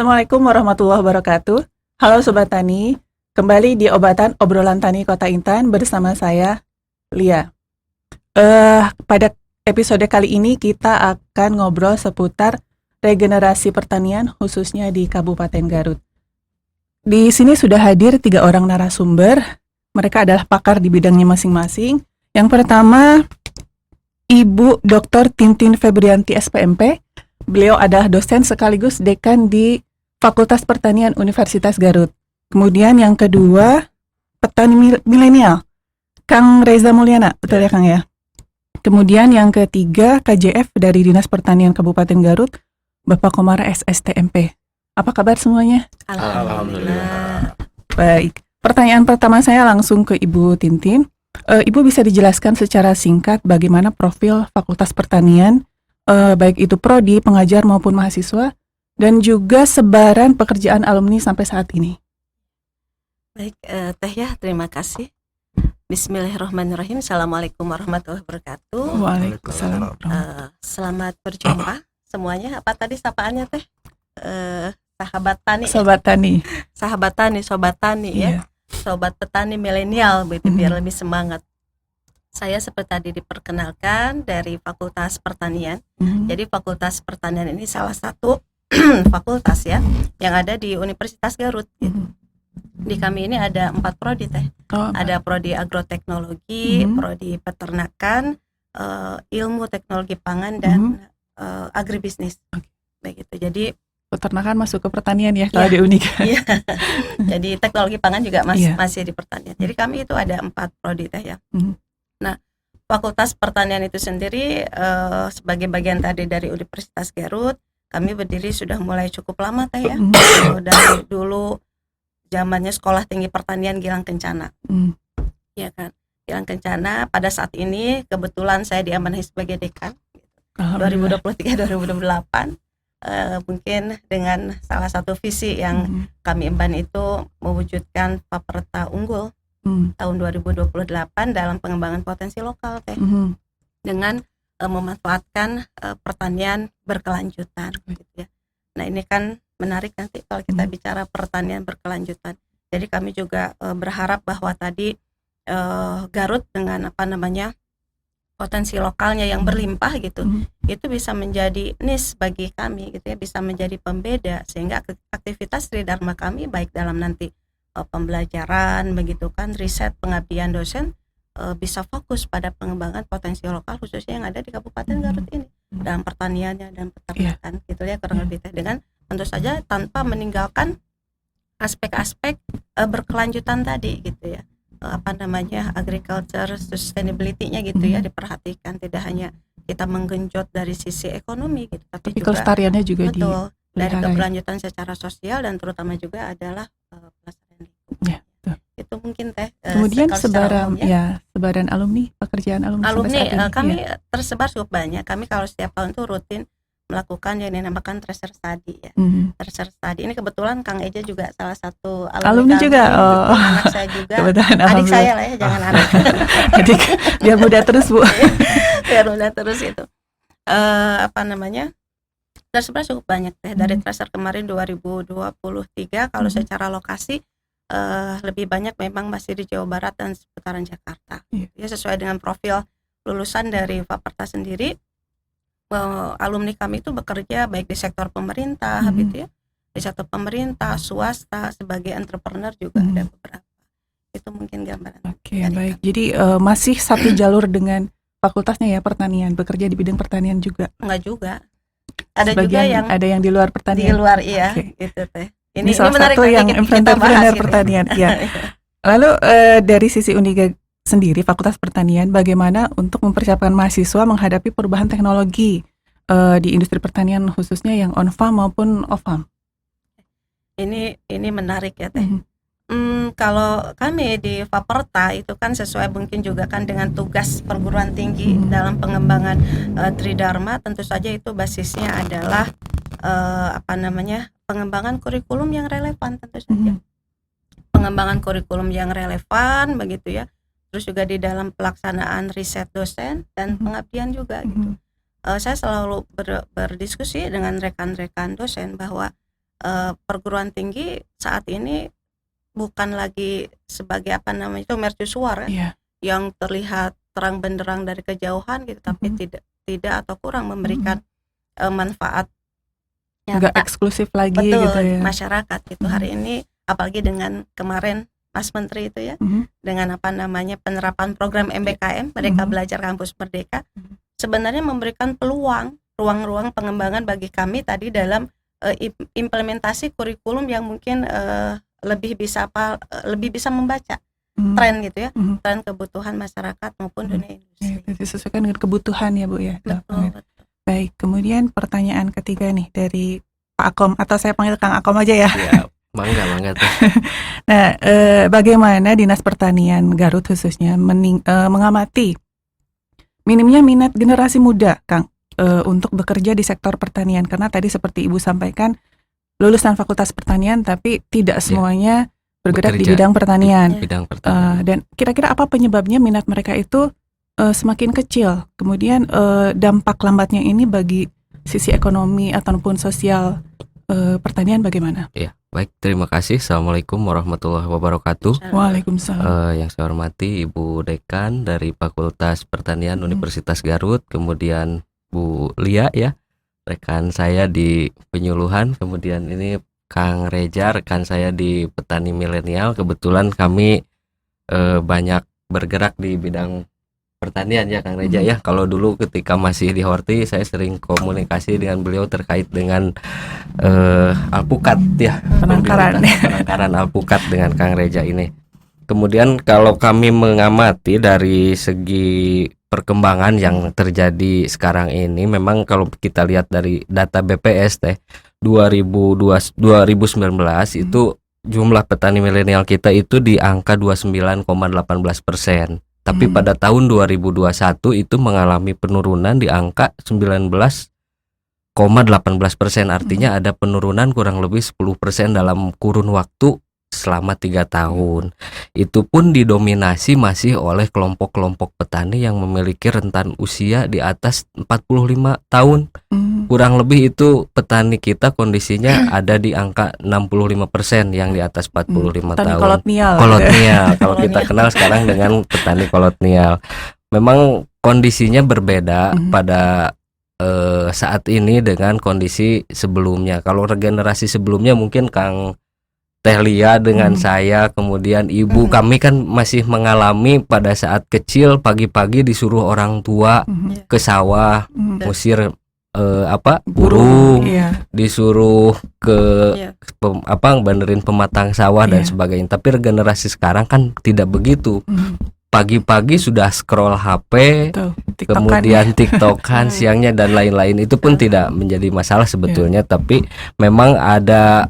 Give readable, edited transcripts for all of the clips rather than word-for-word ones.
Assalamualaikum warahmatullahi wabarakatuh. Halo Sobat Tani, kembali di obrolan Tani Kota Intan bersama saya, Lia. Pada episode kali ini kita akan ngobrol seputar regenerasi pertanian khususnya di Kabupaten Garut. Di sini sudah hadir 3 orang narasumber. Mereka adalah pakar di bidangnya masing-masing. Yang pertama, Ibu Dr. Tintin Febrianti SPMP. Beliau adalah dosen sekaligus dekan di Fakultas Pertanian Universitas Garut. Kemudian yang kedua, petani milenial, Kang Reza Mulyana, betul ya Kang ya? Kemudian yang ketiga, KJF dari Dinas Pertanian Kabupaten Garut, Bapak Komara SSTMP. Apa kabar semuanya? Alhamdulillah. Baik, pertanyaan pertama saya langsung ke Ibu Tintin. Ibu bisa dijelaskan secara singkat bagaimana profil Fakultas Pertanian, baik itu prodi, pengajar maupun mahasiswa, dan juga sebaran pekerjaan alumni sampai saat ini. Baik, Teh ya, terima kasih. Bismillahirrahmanirrahim. Assalamualaikum warahmatullahi wabarakatuh. Waalaikumsalam. Selamat berjumpa semuanya. Apa tadi sapaannya Teh? Sahabat Tani. Sobat Tani. Sahabat Tani, Sobat Tani ya. Sobat petani milenial, begitu biar lebih semangat. Saya seperti tadi diperkenalkan dari Fakultas Pertanian. Jadi Fakultas Pertanian ini salah satu fakultas ya yang ada di Universitas Garut. Gitu. Di kami ini ada 4 prodi Teh. Ada prodi agroteknologi, prodi peternakan, ilmu teknologi pangan dan agribisnis. Begitu. Jadi peternakan masuk ke pertanian ya kalau di Unika. Iya. Jadi teknologi pangan juga masih di pertanian. Jadi kami itu ada 4 prodi Teh ya. Nah, Fakultas Pertanian itu sendiri sebagai bagian tadi dari Universitas Garut, kami berdiri sudah mulai cukup lama Teh ya. Dari dulu zamannya Sekolah Tinggi Pertanian Gilang Kencana. Ya kan. Gilang Kencana pada saat ini kebetulan saya diamanahi sebagai dekan 2023-2028. Mungkin dengan salah satu visi yang kami emban itu mewujudkan Paperta Unggul tahun 2028 dalam pengembangan potensi lokal Teh, dengan memanfaatkan pertanian berkelanjutan gitu ya. Nah ini kan menarik nanti kalau kita bicara pertanian berkelanjutan. Jadi kami juga berharap bahwa tadi Garut dengan potensi lokalnya yang berlimpah gitu, itu bisa menjadi niche bagi kami gitu ya, bisa menjadi pembeda sehingga aktivitas tridharma kami baik dalam nanti pembelajaran begitu kan, riset, pengabdian dosen bisa fokus pada pengembangan potensi lokal khususnya yang ada di Kabupaten Garut ini dalam pertaniannya dan peternakan gitu ya kurang lebih dengan tentu saja tanpa meninggalkan aspek-aspek berkelanjutan tadi gitu ya. Agriculture sustainability-nya gitu ya diperhatikan, tidak hanya kita menggenjot dari sisi ekonomi gitu tapi juga kelestariannya juga betul dari keberlanjutan secara sosial dan terutama juga adalah pelestarian lingkungan. Ya, itu mungkin Teh. Kemudian sebaran alumni, pekerjaan alumni kami tersebar cukup banyak. Kami kalau setiap tahun itu rutin melakukan yang dinamakan tracer study ya. Tracer study ini kebetulan Kang Eja juga salah satu alumni juga. Anak saya juga. Adik saya lah ya, jangan anak. Adik biar muda terus Bu. Biar muda terus itu. Tersebar cukup banyak Teh. Dari tracer kemarin 2023 kalau secara lokasi lebih banyak memang masih di Jawa Barat dan seputaran Jakarta. Ya sesuai dengan profil lulusan dari Faperta sendiri. Alumni kami itu bekerja baik di sektor pemerintah gitu ya, di sektor pemerintah, swasta, sebagai entrepreneur juga ada beberapa. Itu mungkin gambaran. Oke, baik. Jadi masih satu jalur dengan fakultasnya ya, pertanian, bekerja di bidang pertanian juga. Enggak juga. Ada sebagian, juga yang di luar pertanian. Di luar iya, gitu Teh. Ini salah satu yang entrepreneur pertanian ya. Lalu dari sisi Unika sendiri, Fakultas Pertanian, bagaimana untuk mempersiapkan mahasiswa menghadapi perubahan teknologi di industri pertanian khususnya yang on farm maupun off farm? Ini menarik ya Teh. Kalau kami di Faperta itu kan sesuai mungkin juga kan dengan tugas perguruan tinggi dalam pengembangan tridharma, tentu saja itu basisnya adalah pengembangan kurikulum yang relevan tentu saja. Pengembangan kurikulum yang relevan begitu ya. Terus juga di dalam pelaksanaan riset dosen dan pengabdian juga gitu. Saya selalu berdiskusi dengan rekan-rekan dosen bahwa perguruan tinggi saat ini bukan lagi sebagai apa namanya itu mercusuar yang terlihat terang benderang dari kejauhan gitu, tapi tidak atau kurang memberikan manfaat nggak eksklusif lagi betul, gitu ya masyarakat gitu. Hari ini apalagi dengan kemarin Mas Menteri itu ya, dengan apa namanya penerapan program MBKM Merdeka Belajar Kampus Merdeka, sebenarnya memberikan peluang ruang-ruang pengembangan bagi kami tadi dalam implementasi kurikulum yang mungkin lebih bisa membaca tren gitu ya, tren kebutuhan masyarakat maupun dunia industri. Disesuaikan dengan kebutuhan ya Bu ya. Betul. Baik, kemudian pertanyaan ketiga nih dari Pak Akom, atau saya panggil Kang Akom aja ya. Ya, mangga tuh. Nah, bagaimana Dinas Pertanian Garut khususnya mengamati minimnya minat generasi muda, Kang, untuk bekerja di sektor pertanian? Karena tadi seperti Ibu sampaikan, lulusan Fakultas Pertanian tapi tidak semuanya bergerak di bidang pertanian. Dan kira-kira apa penyebabnya minat mereka itu semakin kecil? Kemudian dampak lambatnya ini bagi sisi ekonomi ataupun sosial pertanian bagaimana? Ya, baik, terima kasih. Assalamualaikum warahmatullahi wabarakatuh. Waalaikumsalam. Yang saya hormati Ibu Dekan dari Fakultas Pertanian Universitas Garut, kemudian Bu Lia ya, rekan saya di penyuluhan, kemudian ini Kang Reja, rekan saya di Petani Milenial. Kebetulan kami banyak bergerak di bidang pertanian ya Kang Reja ya. Kalau dulu ketika masih di Horti, saya sering komunikasi dengan beliau terkait dengan alpukat ya, penangkaran alpukat dengan Kang Reja ini. Kemudian kalau kami mengamati dari segi perkembangan yang terjadi sekarang ini, memang kalau kita lihat dari data BPS 2019 itu jumlah petani milenial kita itu di angka 29,18%. Tapi pada tahun 2021 itu mengalami penurunan di angka 19,18%. Artinya ada penurunan kurang lebih 10% dalam kurun waktu selama 3 tahun. Itu pun didominasi masih oleh kelompok-kelompok petani yang memiliki rentan usia di atas 45 tahun. Kurang lebih itu petani kita kondisinya ada di angka 65% yang di atas 45 tahun. Kolotnial. Kalau kita kenal sekarang dengan petani kolotnial. Memang kondisinya berbeda pada saat ini dengan kondisi sebelumnya. Kalau regenerasi sebelumnya mungkin Kang Teh Lia dengan saya, kemudian Ibu, kami kan masih mengalami pada saat kecil pagi-pagi disuruh orang tua ke sawah, ngusir burung, disuruh ke benerin pematang sawah dan sebagainya. Tapi regenerasi sekarang kan tidak begitu. Pagi-pagi sudah scroll HP, kemudian TikTokan siangnya dan lain-lain. Itu pun tidak menjadi masalah sebetulnya, tapi memang ada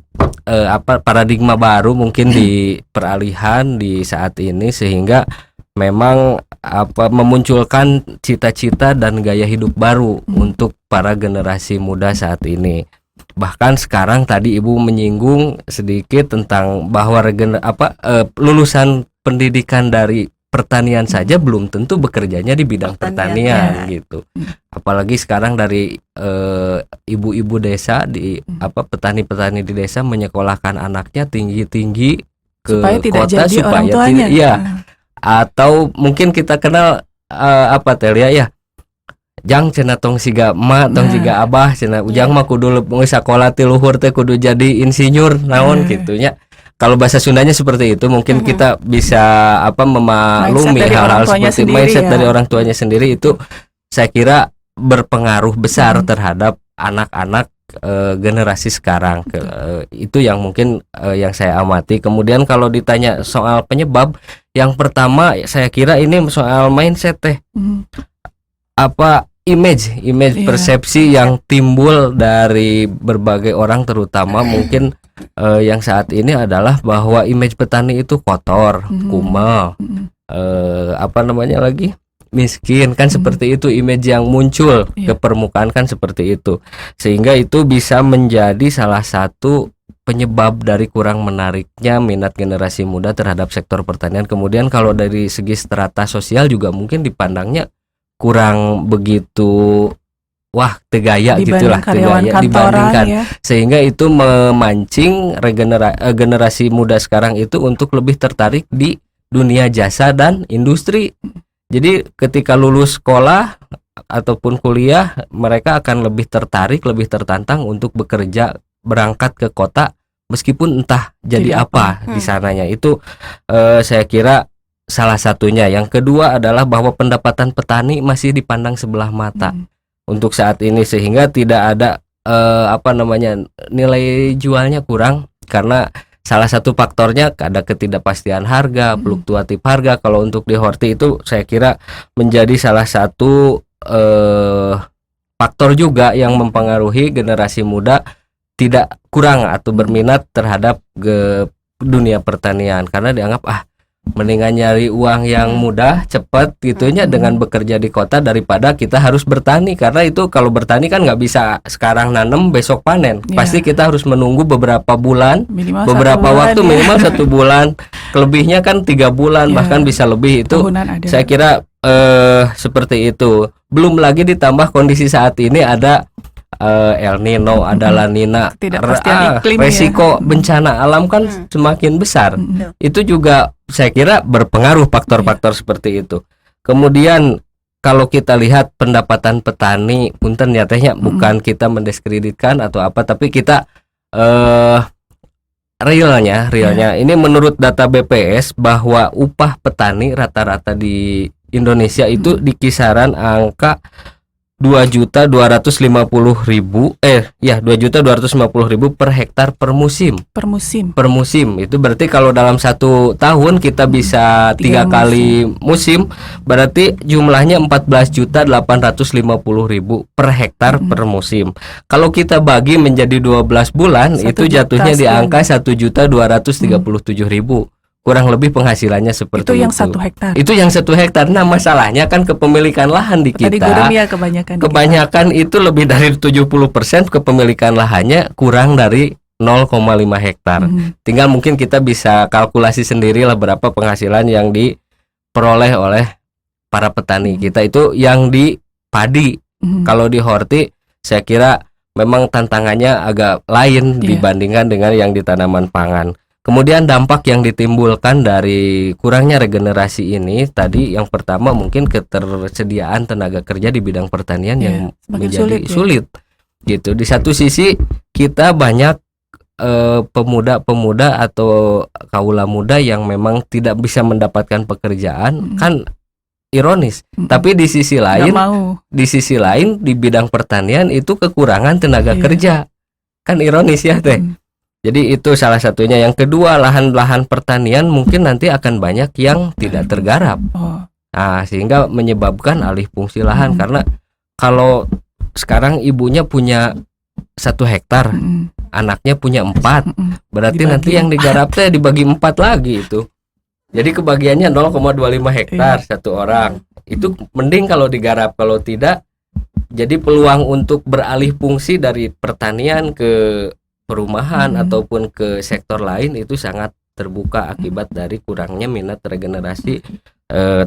paradigma baru mungkin di peralihan di saat ini, sehingga memang memunculkan cita-cita dan gaya hidup baru untuk para generasi muda saat ini. Bahkan sekarang tadi Ibu menyinggung sedikit tentang bahwa lulusan pendidikan dari pertanian saja belum tentu bekerjanya di bidang pertanian gitu. Apalagi sekarang dari ibu-ibu desa di petani-petani di desa menyekolahkan anaknya tinggi-tinggi ke supaya kota supaya tidak atau mungkin kita kenal Telia ya. Jang cenah tong siga emak tong siga abah cenah ujang mah kudu sakola ti luhur teh kudu jadi insinyur naon gitunya. Kalau bahasa Sundanya seperti itu, mungkin kita bisa memaklumi hal-hal seperti mindset dari orang tuanya sendiri itu saya kira berpengaruh besar terhadap anak-anak generasi sekarang. Itu yang mungkin yang saya amati. Kemudian kalau ditanya soal penyebab, yang pertama saya kira ini soal mindset image persepsi yang timbul dari berbagai orang, terutama mungkin yang saat ini adalah bahwa image petani itu kotor, kumal, miskin kan, seperti itu image yang muncul ke permukaan kan seperti itu, sehingga itu bisa menjadi salah satu penyebab dari kurang menariknya minat generasi muda terhadap sektor pertanian. Kemudian kalau dari segi strata sosial juga mungkin dipandangnya kurang begitu wah tegaya gitulah, karyawan tegaya kantoran, dibandingkan ya. Sehingga itu memancing generasi muda sekarang itu untuk lebih tertarik di dunia jasa dan industri. Jadi ketika lulus sekolah ataupun kuliah, mereka akan lebih tertarik, lebih tertantang untuk bekerja, berangkat ke kota meskipun entah jadi apa di sananya. Itu saya kira salah satunya. Yang kedua adalah bahwa pendapatan petani masih dipandang sebelah mata untuk saat ini, sehingga tidak ada nilai jualnya kurang karena salah satu faktornya ada ketidakpastian harga, fluktuatif harga. Kalau untuk di horti itu saya kira menjadi salah satu faktor juga yang mempengaruhi generasi muda tidak kurang atau berminat terhadap dunia pertanian karena dianggap mendingan nyari uang yang mudah, cepat gitunya dengan bekerja di kota daripada kita harus bertani, karena itu kalau bertani kan nggak bisa sekarang nanam besok panen, pasti kita harus menunggu beberapa bulan, beberapa waktu, minimal 1 bulan, kelebihnya kan 3 bulan bahkan bisa lebih. Itu saya kira seperti itu. Belum lagi ditambah kondisi saat ini ada El Nino, ada La Nina, resiko bencana alam kan semakin besar. Itu juga saya kira berpengaruh faktor-faktor seperti itu. Kemudian kalau kita lihat pendapatan petani, punten ya tehnya, bukan kita mendiskreditkan atau apa, tapi kita realnya ini menurut data BPS bahwa upah petani rata-rata di Indonesia itu di kisaran angka 2.250.000 per hektar per musim. Per musim itu berarti kalau dalam 1 tahun kita bisa 3 kali musim, berarti jumlahnya 14.850.000 per hektar per musim. Kalau kita bagi menjadi 12 bulan, itu jatuhnya di angka 1.237.000. Kurang lebih penghasilannya seperti itu. Itu yang 1 hektar. Nah, masalahnya kan kepemilikan lahan di kita. Kebanyakan itu lebih dari 70% kepemilikan lahannya kurang dari 0,5 hektar. Tinggal mungkin kita bisa kalkulasi sendirilah berapa penghasilan yang diperoleh oleh para petani kita itu yang di padi. Kalau di horti saya kira memang tantangannya agak lain dibandingkan dengan yang di tanaman pangan. Kemudian dampak yang ditimbulkan dari kurangnya regenerasi ini tadi, yang pertama mungkin ketersediaan tenaga kerja di bidang pertanian yang menjadi sulit gitu. Di satu sisi kita banyak pemuda-pemuda atau kaula muda yang memang tidak bisa mendapatkan pekerjaan, kan ironis. Tapi di sisi lain di bidang pertanian itu kekurangan tenaga kerja. Kan ironis ya teh. Jadi itu salah satunya. Yang kedua, lahan-lahan pertanian mungkin nanti akan banyak yang tidak tergarap. Nah, sehingga menyebabkan alih fungsi lahan. Karena kalau sekarang ibunya punya 1 hektar, anaknya punya 4, berarti nanti yang digarapnya dibagi 4 lagi itu. Jadi kebagiannya 0,25 hektar 1 orang. Itu mending kalau digarap, kalau tidak jadi peluang untuk beralih fungsi dari pertanian ke perumahan ataupun ke sektor lain itu sangat terbuka akibat dari kurangnya minat regenerasi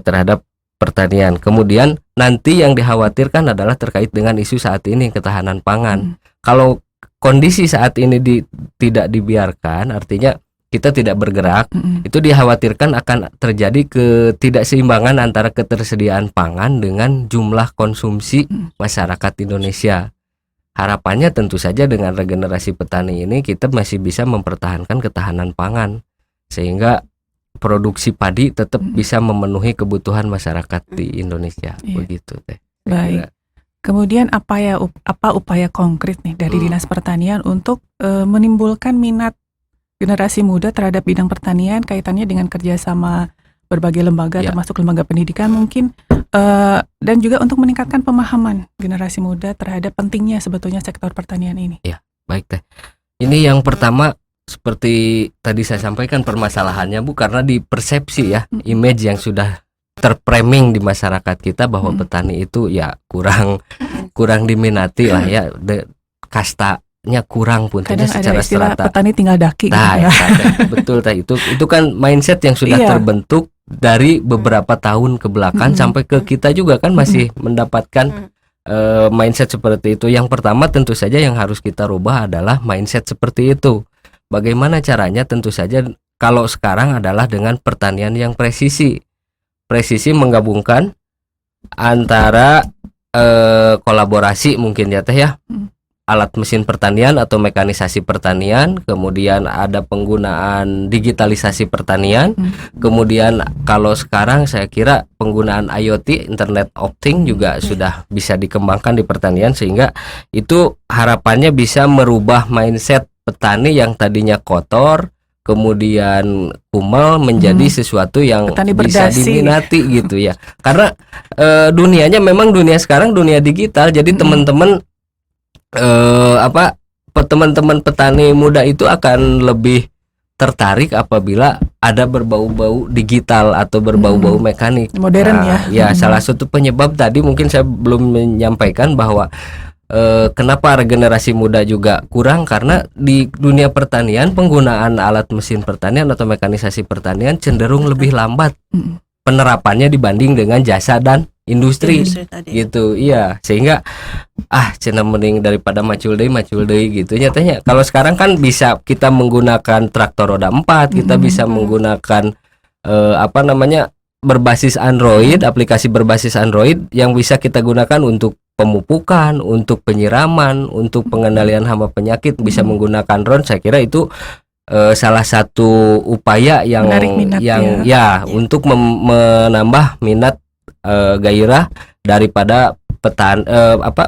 terhadap pertanian. Kemudian nanti yang dikhawatirkan adalah terkait dengan isu saat ini, ketahanan pangan. Kalau kondisi saat ini tidak dibiarkan, artinya kita tidak bergerak, itu dikhawatirkan akan terjadi ketidakseimbangan antara ketersediaan pangan dengan jumlah konsumsi masyarakat Indonesia. Harapannya tentu saja dengan regenerasi petani ini kita masih bisa mempertahankan ketahanan pangan sehingga produksi padi tetap bisa memenuhi kebutuhan masyarakat di Indonesia. Begitu teh. Baik. Kemudian apa upaya konkret nih dari Dinas Pertanian untuk menimbulkan minat generasi muda terhadap bidang pertanian, kaitannya dengan kerjasama berbagai lembaga termasuk lembaga pendidikan mungkin, dan juga untuk meningkatkan pemahaman generasi muda terhadap pentingnya sebetulnya sektor pertanian ini. Ya, baik teh. Ini yang pertama seperti tadi saya sampaikan permasalahannya Bu, karena di persepsi ya, image yang sudah terframing di masyarakat kita bahwa petani itu ya kurang diminati lah ya, kastanya kurang pun kadang secara ada istilah strata. Petani tinggal daki. Betul teh, itu kan mindset yang sudah terbentuk dari beberapa tahun ke belakang sampai ke kita juga kan masih mendapatkan mindset seperti itu. Yang pertama tentu saja yang harus kita rubah adalah mindset seperti itu. Bagaimana caranya? Tentu saja kalau sekarang adalah dengan pertanian yang presisi. Presisi menggabungkan antara kolaborasi mungkin ya teh ya. Alat mesin pertanian atau mekanisasi pertanian, kemudian ada penggunaan digitalisasi pertanian, kemudian kalau sekarang saya kira penggunaan IoT, Internet of Things juga sudah bisa dikembangkan di pertanian, sehingga itu harapannya bisa merubah mindset petani yang tadinya kotor, kemudian kumal menjadi sesuatu yang bisa diminati gitu ya. Karena dunianya memang dunia sekarang dunia digital, jadi teman-teman teman-teman petani muda itu akan lebih tertarik apabila ada berbau-bau digital atau berbau-bau mekanik modern ya. Salah satu penyebab tadi mungkin saya belum menyampaikan bahwa kenapa regenerasi muda juga kurang, karena di dunia pertanian penggunaan alat mesin pertanian atau mekanisasi pertanian cenderung lebih lambat penerapannya dibanding dengan jasa dan industri gitu. Iya, sehingga cenah mending daripada macul deui gitu nyatanya. Kalau sekarang kan bisa kita menggunakan traktor roda 4, kita bisa menggunakan berbasis Android, aplikasi berbasis Android yang bisa kita gunakan untuk pemupukan, untuk penyiraman, untuk pengendalian hama penyakit, bisa menggunakan drone. Saya kira itu salah satu upaya yang untuk menambah minat gairah daripada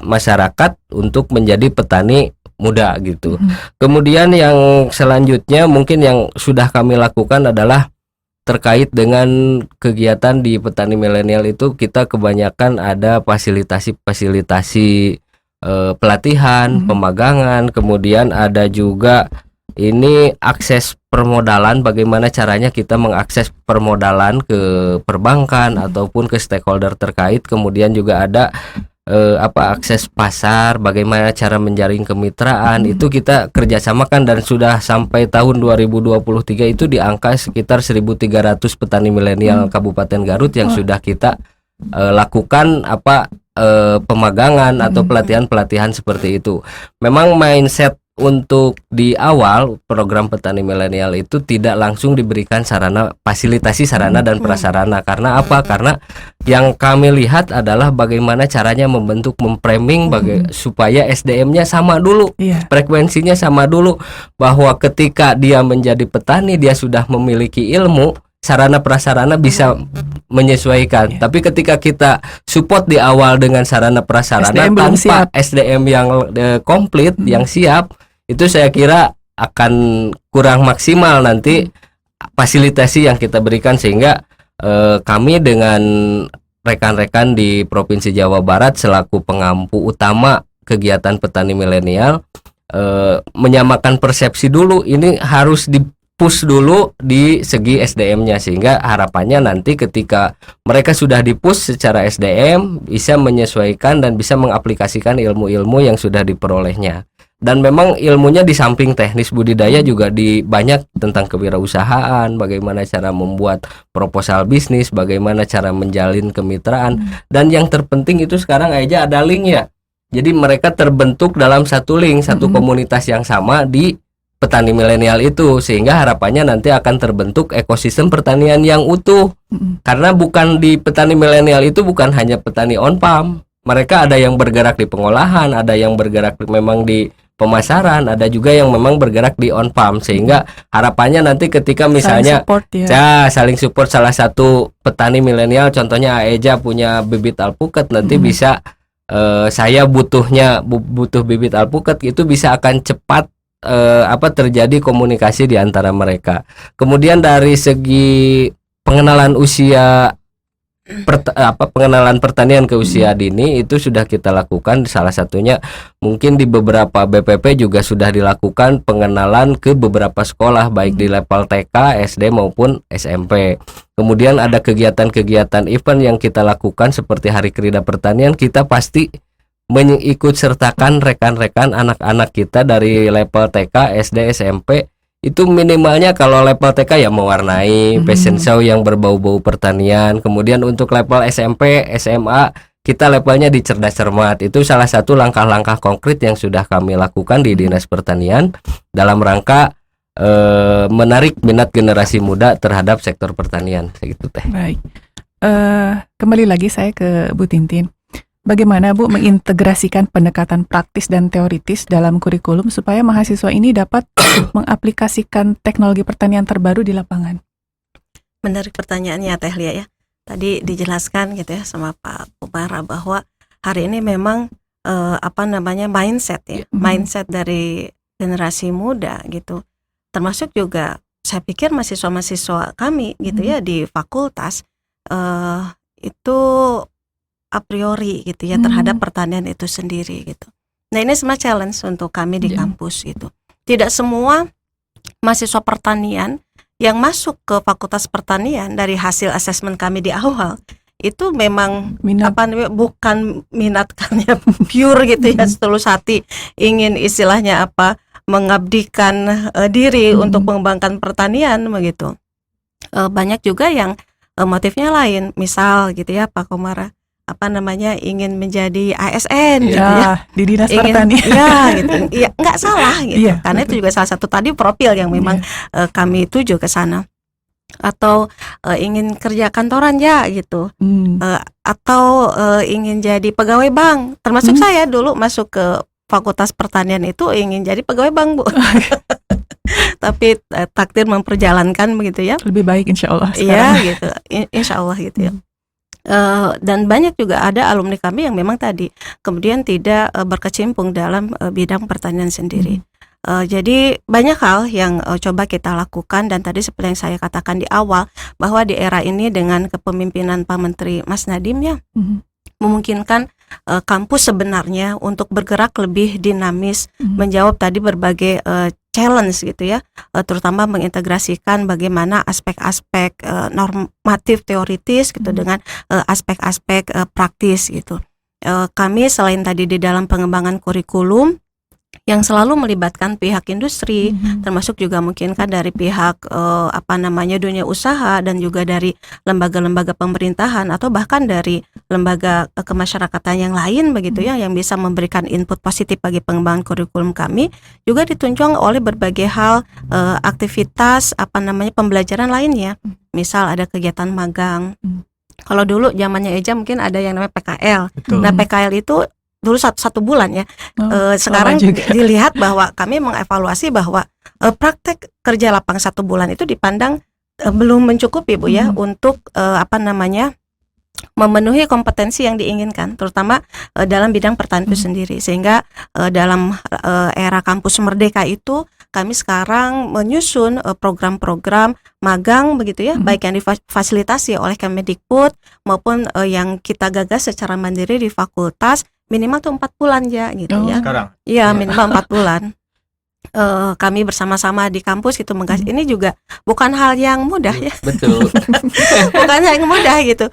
masyarakat untuk menjadi petani muda gitu. Kemudian yang selanjutnya mungkin yang sudah kami lakukan adalah terkait dengan kegiatan di petani milenial itu, kita kebanyakan ada fasilitasi pelatihan, pemagangan, kemudian ada juga ini akses permodalan, bagaimana caranya kita mengakses permodalan ke perbankan ataupun ke stakeholder terkait. Kemudian juga ada akses pasar, bagaimana cara menjaring kemitraan. Itu kita kerjasamakan dan sudah sampai tahun 2023 itu di angka sekitar 1.300 petani milenial Kabupaten Garut yang sudah kita lakukan pemagangan atau pelatihan-pelatihan seperti itu. Memang mindset untuk di awal program petani milenial itu tidak langsung diberikan fasilitasi sarana dan prasarana. Karena apa? Karena yang kami lihat adalah bagaimana caranya memframing supaya SDM-nya sama dulu, frekuensinya sama dulu, bahwa ketika dia menjadi petani dia sudah memiliki ilmu, sarana prasarana bisa menyesuaikan. Tapi ketika kita support di awal dengan sarana prasarana tanpa SDM yang komplit, yang siap, itu saya kira akan kurang maksimal nanti fasilitasi yang kita berikan. Sehingga kami dengan rekan-rekan di Provinsi Jawa Barat selaku pengampu utama kegiatan petani milenial menyamakan persepsi dulu, ini harus push dulu di segi SDM-nya, sehingga harapannya nanti ketika mereka sudah di-push secara SDM bisa menyesuaikan dan bisa mengaplikasikan ilmu-ilmu yang sudah diperolehnya. Dan memang ilmunya di samping teknis budidaya juga banyak tentang kewirausahaan, bagaimana cara membuat proposal bisnis, bagaimana cara menjalin kemitraan, dan yang terpenting itu sekarang aja ada link ya. Jadi mereka terbentuk dalam satu link, satu komunitas yang sama di petani milenial itu, sehingga harapannya nanti akan terbentuk ekosistem pertanian yang utuh. Karena bukan di petani milenial itu bukan hanya petani on farm, mereka ada yang bergerak di pengolahan, ada yang bergerak memang di pemasaran, ada juga yang memang bergerak di on farm, sehingga harapannya nanti ketika misalnya saling support salah satu petani milenial, contohnya Aeja punya bibit alpukat, nanti bisa saya butuh bibit alpukat, itu bisa akan cepat terjadi komunikasi di antara mereka. Kemudian dari segi pengenalan usia pengenalan pertanian ke usia dini itu sudah kita lakukan. Salah satunya mungkin di beberapa BPP juga sudah dilakukan pengenalan ke beberapa sekolah, baik di level TK, SD maupun SMP. Kemudian ada kegiatan-kegiatan event yang kita lakukan seperti Hari Krida Pertanian. Kita pasti mengikut sertakan rekan-rekan anak-anak kita dari level TK, SD, SMP. Itu minimalnya kalau level TK ya mewarnai fashion show yang berbau-bau pertanian. Kemudian untuk level SMP, SMA kita levelnya di cerdas cermat. Itu salah satu langkah-langkah konkret yang sudah kami lakukan di Dinas Pertanian dalam rangka menarik minat generasi muda terhadap sektor pertanian. Segitu teh. Baik. Kembali lagi saya ke Bu Tintin. Bagaimana Bu mengintegrasikan pendekatan praktis dan teoritis dalam kurikulum supaya mahasiswa ini dapat mengaplikasikan teknologi pertanian terbaru di lapangan? Menarik pertanyaannya Teh Lia ya. Tadi dijelaskan gitu ya sama Pak Kumara bahwa hari ini memang mindset ya, mindset dari generasi muda gitu. Termasuk juga saya pikir mahasiswa-mahasiswa kami gitu ya di fakultas itu a priori gitu ya terhadap pertanian itu sendiri gitu. Nah ini semua challenge untuk kami di kampus gitu. Tidak semua mahasiswa pertanian yang masuk ke fakultas pertanian dari hasil asesmen kami di awal itu memang bukan minat karena pure gitu ya, setulus hati ingin istilahnya mengabdikan diri untuk mengembangkan pertanian begitu. Banyak juga yang motifnya lain, misal gitu ya Pak Komara ingin menjadi ASN gitu ya di Dinas Pertanian ya gitu ya, nggak salah gitu karena betul. Itu juga salah satu tadi profil yang memang kami tuju ke sana, atau ingin kerja kantoran ya gitu, atau ingin jadi pegawai bank, termasuk saya dulu masuk ke Fakultas Pertanian itu ingin jadi pegawai bank Bu. Tapi takdir memperjalankan begitu ya, lebih baik insya Allah sekarang. Iya gitu, insya Allah gitu ya. Dan banyak juga ada alumni kami yang memang tadi kemudian tidak berkecimpung dalam bidang pertanian sendiri. Jadi banyak hal yang coba kita lakukan, dan tadi seperti yang saya katakan di awal bahwa di era ini dengan kepemimpinan Pak Menteri Mas Nadiem ya memungkinkan kampus sebenarnya untuk bergerak lebih dinamis, menjawab tadi berbagai challenge gitu ya, terutama mengintegrasikan bagaimana aspek-aspek normatif teoritis gitu dengan aspek-aspek praktis gitu. Kami selain tadi di dalam pengembangan kurikulum yang selalu melibatkan pihak industri, termasuk juga mungkin kan dari pihak dunia usaha, dan juga dari lembaga-lembaga pemerintahan atau bahkan dari lembaga kemasyarakatan yang lain begitu ya, yang bisa memberikan input positif bagi pengembangan kurikulum kami, juga ditunjang oleh berbagai hal aktivitas pembelajaran lainnya. Misal ada kegiatan magang. Kalau dulu zamannya Eja mungkin ada yang namanya PKL. Betul. Nah PKL itu dulu satu bulan ya. Sekarang dilihat bahwa kami mengevaluasi bahwa praktek kerja lapang 1 bulan itu dipandang belum mencukupi Bu ya untuk memenuhi kompetensi yang diinginkan, terutama dalam bidang pertanian itu sendiri. Sehingga dalam era kampus merdeka itu kami sekarang menyusun program-program magang begitu ya, baik yang difasilitasi oleh Kemdikbud maupun yang kita gagas secara mandiri di fakultas, minimal tuh 4 bulan ya gitu ya. Sekarang? Iya minimal 4 bulan. Kami bersama-sama di kampus gitu menggas. Ini juga bukan hal yang mudah ya. Betul. Bukan hal yang mudah gitu.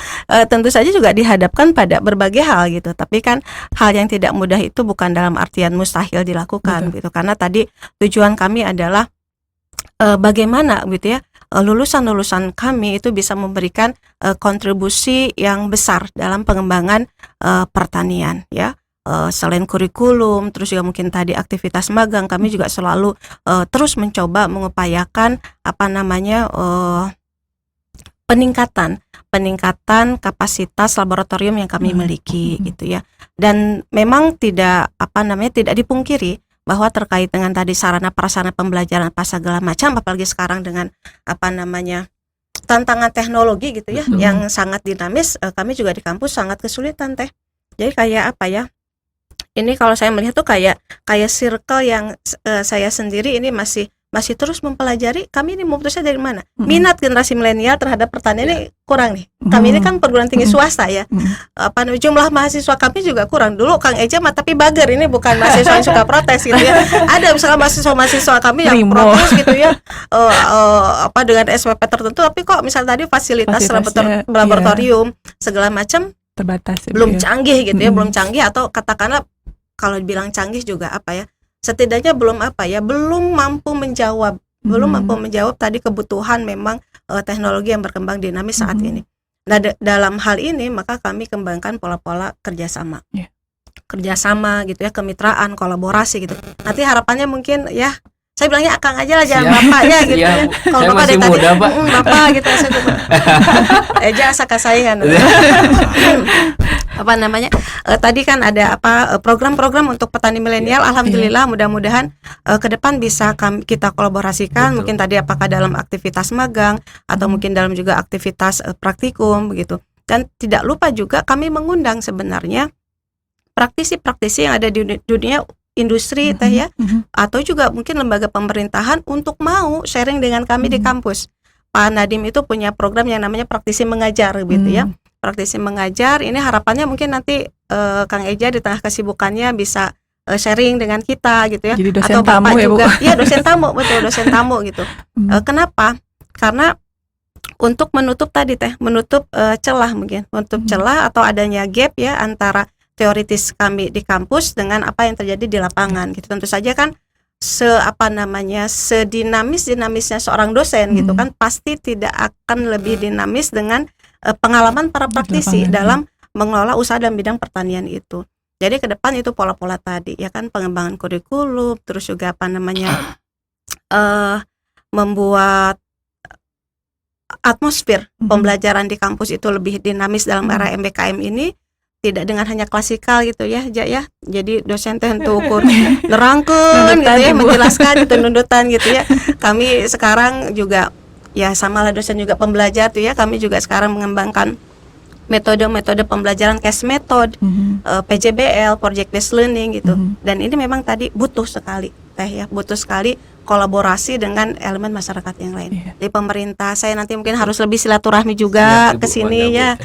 Tentu saja juga dihadapkan pada berbagai hal gitu. Tapi kan hal yang tidak mudah itu bukan dalam artian mustahil dilakukan gitu. Karena tadi tujuan kami adalah bagaimana gitu ya, lulusan-lulusan kami itu bisa memberikan kontribusi yang besar dalam pengembangan pertanian ya. Selain kurikulum, terus juga mungkin tadi aktivitas magang, kami juga selalu terus mencoba mengupayakan peningkatan kapasitas laboratorium yang kami miliki gitu ya. Dan memang tidak dipungkiri bahwa terkait dengan tadi sarana prasarana pembelajaran apa segala macam, apalagi sekarang dengan tantangan teknologi gitu ya, yang sangat dinamis, kami juga di kampus sangat kesulitan Teh. Jadi kayak ini kalau saya melihat tuh kayak circle yang saya sendiri ini masih terus mempelajari. Kami ini memutusnya dari mana? Minat generasi milenial terhadap pertanian ini kurang nih. Kami ini kan perguruan tinggi swasta ya. Jumlah mahasiswa kami juga kurang. Dulu Kang Eja tapi bager, ini bukan mahasiswa yang suka protes gitu ya. Ada misalnya mahasiswa kami yang protes gitu ya. Dengan SPP tertentu, tapi kok misalnya tadi fasilitas laboratorium segala macam terbatas, belum canggih gitu ya, belum canggih, atau katakanlah kalau dibilang canggih juga setidaknya belum mampu menjawab tadi kebutuhan memang teknologi yang berkembang dinamis saat ini. Nah, dalam hal ini maka kami kembangkan pola-pola kerjasama, kerjasama gitu ya, kemitraan, kolaborasi gitu. Nanti harapannya mungkin ya, saya bilangnya akang aja lah, jangan bapak ya gitu ya. Kalau bapak masih muda, Pak. Bapak gitu saya aja asa kasaingan. Apa namanya? Tadi kan ada program-program untuk petani milenial. Alhamdulillah, mudah-mudahan ke depan bisa kita kolaborasikan. Betul. Mungkin tadi apakah dalam aktivitas magang atau mungkin dalam juga aktivitas praktikum begitu. Dan tidak lupa juga kami mengundang sebenarnya praktisi-praktisi yang ada di dunia industri teh ya, atau juga mungkin lembaga pemerintahan untuk mau sharing dengan kami di kampus. Pak Nadiem itu punya program yang namanya praktisi mengajar gitu ya. Praktisi mengajar ini harapannya mungkin nanti Kang Eja di tengah kesibukannya bisa sharing dengan kita gitu ya. Jadi dosen atau Bapak tamu ya, juga, Bu? Iya dosen tamu, betul dosen tamu gitu. Kenapa? Karena untuk menutup tadi menutup celah mungkin, menutup celah atau adanya gap ya antara teoritis kami di kampus dengan apa yang terjadi di lapangan gitu. Tentu saja kan sedinamis-dinamisnya seorang dosen gitu kan pasti tidak akan lebih dinamis dengan pengalaman para praktisi dalam mengelola usaha dalam bidang pertanian itu. Jadi ke depan itu pola-pola tadi ya kan, pengembangan kurikulum, terus juga membuat atmosfer pembelajaran di kampus itu lebih dinamis dalam era MBKM ini. Tidak dengan hanya klasikal gitu ya, ya. Jadi dosen teh untuk ukur nerangkeun gitu ya, menjelaskan gitu, nundutan gitu ya. Kami sekarang juga ya samalah dosen juga pembelajar tuh ya. Kami juga sekarang mengembangkan metode-metode pembelajaran case method, PJBL, project based learning gitu. Dan ini memang tadi butuh sekali teh ya, butuh sekali kolaborasi dengan elemen masyarakat yang lain. Di pemerintah saya nanti mungkin harus lebih silaturahmi juga ke sini ya.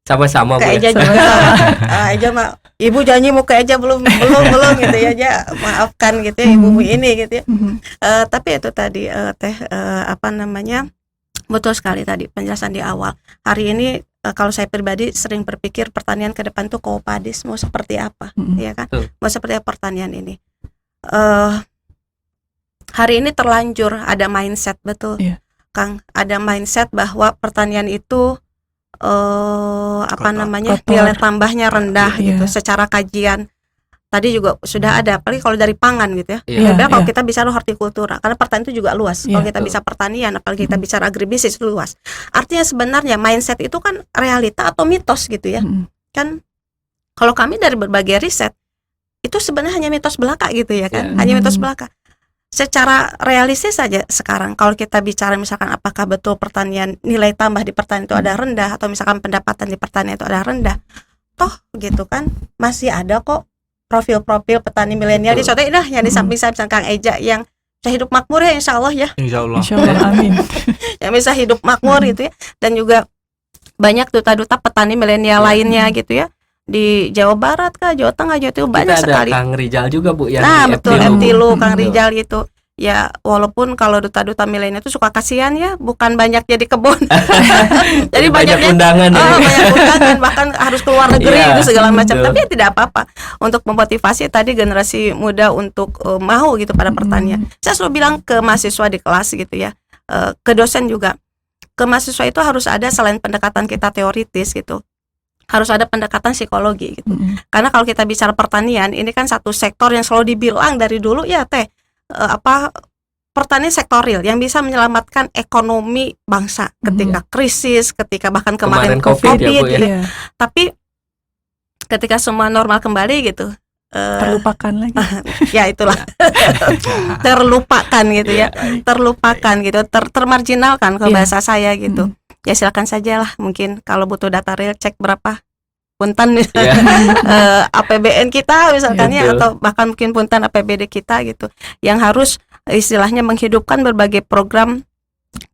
Sama-sama ke Eja juga. Eja mah ibu janji mau ke Eja belum gitu ya, aja maafkan gitu ya ibu ini gitu ya. Tapi itu tadi betul sekali tadi penjelasan di awal. Hari ini kalau saya pribadi sering berpikir pertanian ke depan tuh koopadis mau seperti apa ya kan? Mau seperti apa pertanian ini? Hari ini terlanjur ada mindset betul. Kang, ada mindset bahwa pertanian itu nilai tambahnya rendah gitu secara kajian. Tadi juga sudah ada, apalagi kalau dari pangan gitu ya. Kalau kita bicara hortikultura, karena pertanian itu juga luas. Kalau kita bisa pertanian, apalagi kita bicara agribisnis itu luas. Artinya sebenarnya mindset itu kan realita atau mitos gitu ya. Kan kalau kami dari berbagai riset itu sebenarnya hanya mitos belaka gitu ya kan. Hanya mitos belaka. Secara realistis saja sekarang kalau kita bicara misalkan apakah betul pertanian, nilai tambah di pertanian itu ada rendah, atau misalkan pendapatan di pertanian itu ada rendah, toh gitu kan masih ada kok profil-profil petani milenial. Contohnya yang di samping saya Kang Eja yang bisa hidup makmur ya, insya Allah ya, insya Allah amin. Yang bisa hidup makmur gitu ya. Dan juga banyak duta-duta petani milenial lainnya gitu ya, di Jawa Barat kah, Jawa Tengah, Jawa Timur banyak sekali. Kang Rijal juga Bu ya. Nah betul, Eptilu, Kang Rijal gitu. Ya walaupun kalau duta-duta milenial itu suka kasihan ya, bukan banyak jadi kebun. Jadi banyak undangan ya. Banyak undangan, bahkan harus keluar negeri itu segala macam. Tapi ya tidak apa-apa untuk memotivasi tadi generasi muda untuk mau gitu pada pertanian. Saya selalu bilang ke mahasiswa di kelas gitu ya, ke dosen juga, ke mahasiswa itu harus ada selain pendekatan kita teoritis gitu, harus ada pendekatan psikologi gitu. Karena kalau kita bicara pertanian, ini kan satu sektor yang selalu dibilang dari dulu ya pertanian sektoril yang bisa menyelamatkan ekonomi bangsa ketika krisis, ketika bahkan kemarin COVID ya, Bu, ya. Gitu. Tapi ketika semua normal kembali gitu, terlupakan lagi. Ya itulah. Terlupakan gitu ya. Terlupakan gitu, termarginalkan kalau bahasa saya gitu. Ya silakan sajalah, mungkin kalau butuh data real cek berapa punten APBN kita misalkan ya, atau bahkan mungkin punten APBD kita gitu, yang harus istilahnya menghidupkan berbagai program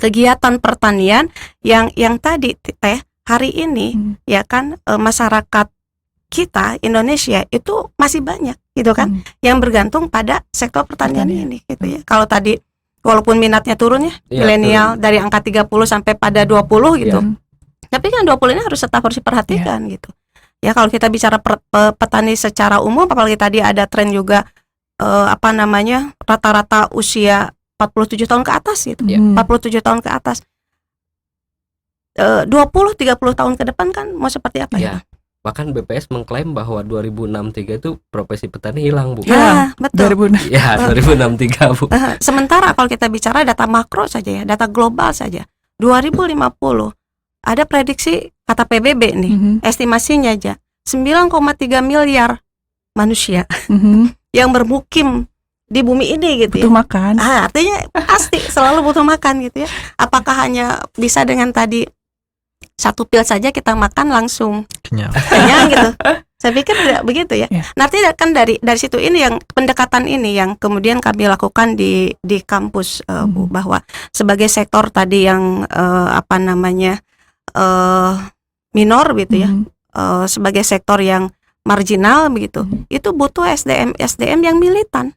kegiatan pertanian yang tadi hari ini ya kan, masyarakat kita Indonesia itu masih banyak gitu kan yang bergantung pada sektor pertanian ini gitu ya. Kalau tadi walaupun minatnya turun ya, milenial dari angka 30 sampai pada 20 gitu. Tapi kan 20 ini harus tetap harus diperhatikan gitu. Ya kalau kita bicara petani secara umum, apalagi tadi ada tren juga rata-rata usia 47 tahun ke atas gitu. 47 tahun ke atas. 20-30 tahun ke depan kan mau seperti apa ya? Bahkan BPS mengklaim bahwa 2063 itu profesi petani hilang, Bu. Ya, betul. 2006. Ya, 2063, Bu. Sementara kalau kita bicara data makro saja ya, data global saja, 2050 ada prediksi kata PBB nih, estimasinya aja 9,3 miliar manusia yang bermukim di bumi ini gitu ya. Butuh makan. Artinya pasti selalu butuh makan gitu ya. Apakah hanya bisa dengan tadi satu pil saja kita makan langsung kenyang gitu? Saya pikir tidak begitu ya. Nanti kan dari situ ini yang pendekatan ini yang kemudian kami lakukan di kampus, Bu, bahwa sebagai sektor tadi yang minor gitu ya, sebagai sektor yang marginal begitu, itu butuh SDM yang militan.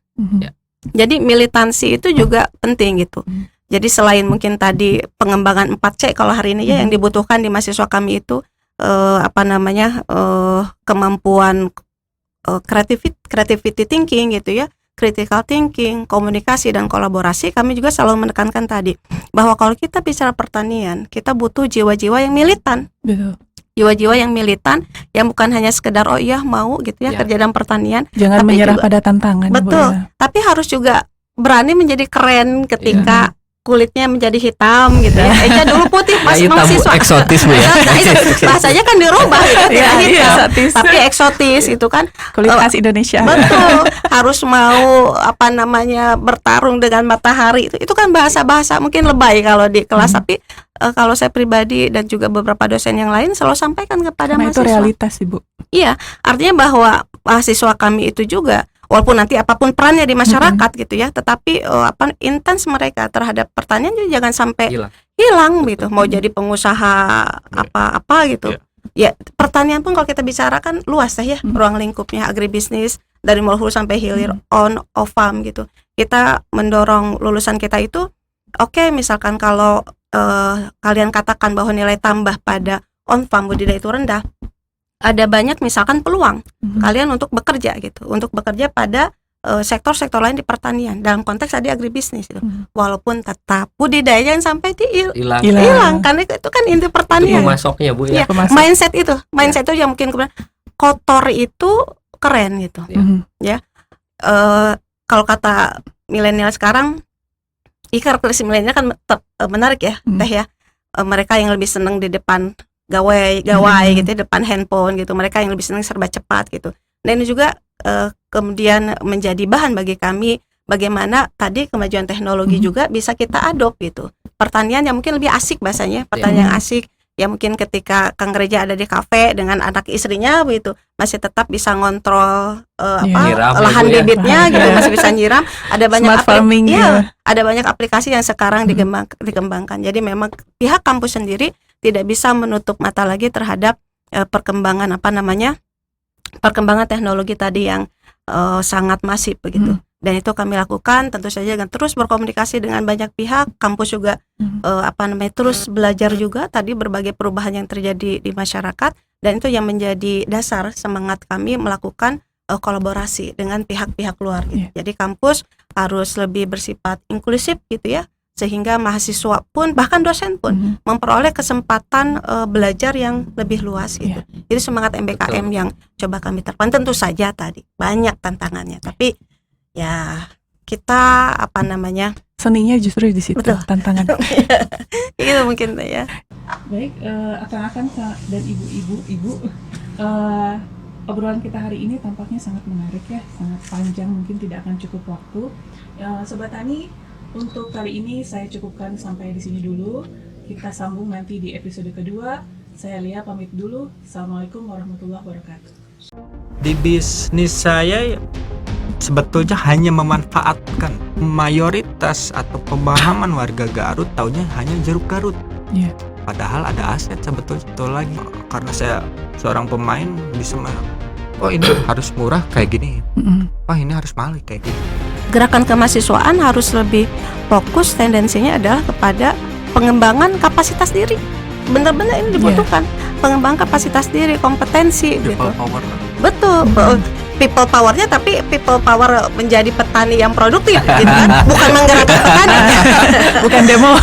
Jadi militansi itu juga penting gitu. Jadi selain mungkin tadi pengembangan 4C kalau hari ini ya yang dibutuhkan di mahasiswa kami itu kemampuan creativity thinking gitu ya, critical thinking, komunikasi dan kolaborasi. Kami juga selalu menekankan tadi bahwa kalau kita bicara pertanian, kita butuh jiwa-jiwa yang militan. Betul. Jiwa-jiwa yang militan, yang bukan hanya sekedar oh iya mau gitu ya kerja dalam pertanian. Jangan menyerah juga, pada tantangan. Betul. Tapi harus juga berani menjadi keren ketika kulitnya menjadi hitam gitu ya. Eja dulu putih pas mahasiswa. Eksotis, Bu, ya. Bahasanya kan dirubah gitu, tidak hitam, eksotis. tapi eksotis itu kan kulit khas Indonesia. Betul. Harus mau bertarung dengan matahari itu kan bahasa-bahasa mungkin lebay kalau di kelas, tapi kalau saya pribadi dan juga beberapa dosen yang lain selalu sampaikan kepada mahasiswa. Itu realitas, Ibu. Iya, artinya bahwa mahasiswa kami itu juga walaupun nanti apapun perannya di masyarakat gitu ya, tetapi intens mereka terhadap pertanian juga jangan sampai hilang gitu. Mau jadi pengusaha apa gitu. Ya, pertanian pun kalau kita bicara kan luas ya ruang lingkupnya, agribisnis dari mulai hulu sampai hilir, on off farm gitu. Kita mendorong lulusan kita itu misalkan kalau kalian katakan bahwa nilai tambah pada on farm budidaya itu rendah, ada banyak misalkan peluang kalian untuk bekerja gitu, untuk bekerja pada sektor-sektor lain di pertanian dalam konteks tadi agribisnis itu. Walaupun tetap budidaya jangan sampai hilang karena itu kan inti pertanian. Itu pemasoknya, Bu, ya. Mindset itu yang mungkin kemudian kotor itu keren gitu. Ya. Kalau kata milenial sekarang, karakteristik milenial kan menarik ya, Teh ya. Mereka yang lebih senang di depan gawai gitu, depan handphone gitu. Mereka yang lebih senang serba cepat gitu. Dan ini juga kemudian menjadi bahan bagi kami bagaimana tadi kemajuan teknologi juga bisa kita adopt gitu. Pertanian yang mungkin lebih asik bahasanya, pertanian yang asik. Ya mungkin ketika Kang Reja ada di kafe dengan anak istrinya begitu, masih tetap bisa ngontrol lahan bibitnya gitu, masih bisa nyiram. Ada banyak ada banyak aplikasi yang sekarang dikembangkan. Jadi memang pihak kampus sendiri tidak bisa menutup mata lagi terhadap perkembangan perkembangan teknologi tadi yang sangat masif begitu. Dan itu kami lakukan tentu saja dengan terus berkomunikasi dengan banyak pihak. Kampus juga terus belajar juga tadi berbagai perubahan yang terjadi di masyarakat, dan itu yang menjadi dasar semangat kami melakukan kolaborasi dengan pihak-pihak luar gitu. Jadi kampus harus lebih bersifat inklusif gitu ya, sehingga mahasiswa pun bahkan dosen pun memperoleh kesempatan belajar yang lebih luas gitu. Itu semangat MBKM yang coba kami terapkan. Tentu saja tadi banyak tantangannya, tapi ya kita seninya justru di situ. Betul. Tantangan. Itu mungkin ya. Baik, akan dan ibu-ibu obrolan kita hari ini tampaknya sangat menarik ya, sangat panjang, mungkin tidak akan cukup waktu. Sobat Tani, untuk kali ini saya cukupkan sampai di sini dulu. Kita sambung nanti di episode kedua. Saya Lia pamit dulu. Assalamualaikum warahmatullahi wabarakatuh. Di bisnis saya sebetulnya hanya memanfaatkan mayoritas atau pemahaman warga Garut taunya hanya jeruk Garut. Padahal ada aset sebetulnya itu lagi. Karena saya seorang pemain bisa ini harus murah kayak gini. Ini harus mahal kayak gini. Gerakan kemahasiswaan harus lebih fokus, tendensinya adalah kepada pengembangan kapasitas diri. Benar-benar ini dibutuhkan pengembangan kapasitas diri, kompetensi people gitu. Power. Betul. People powernya, tapi people power menjadi petani yang produktif gitu kan, bukan menggerakkan petani. Bukan demo.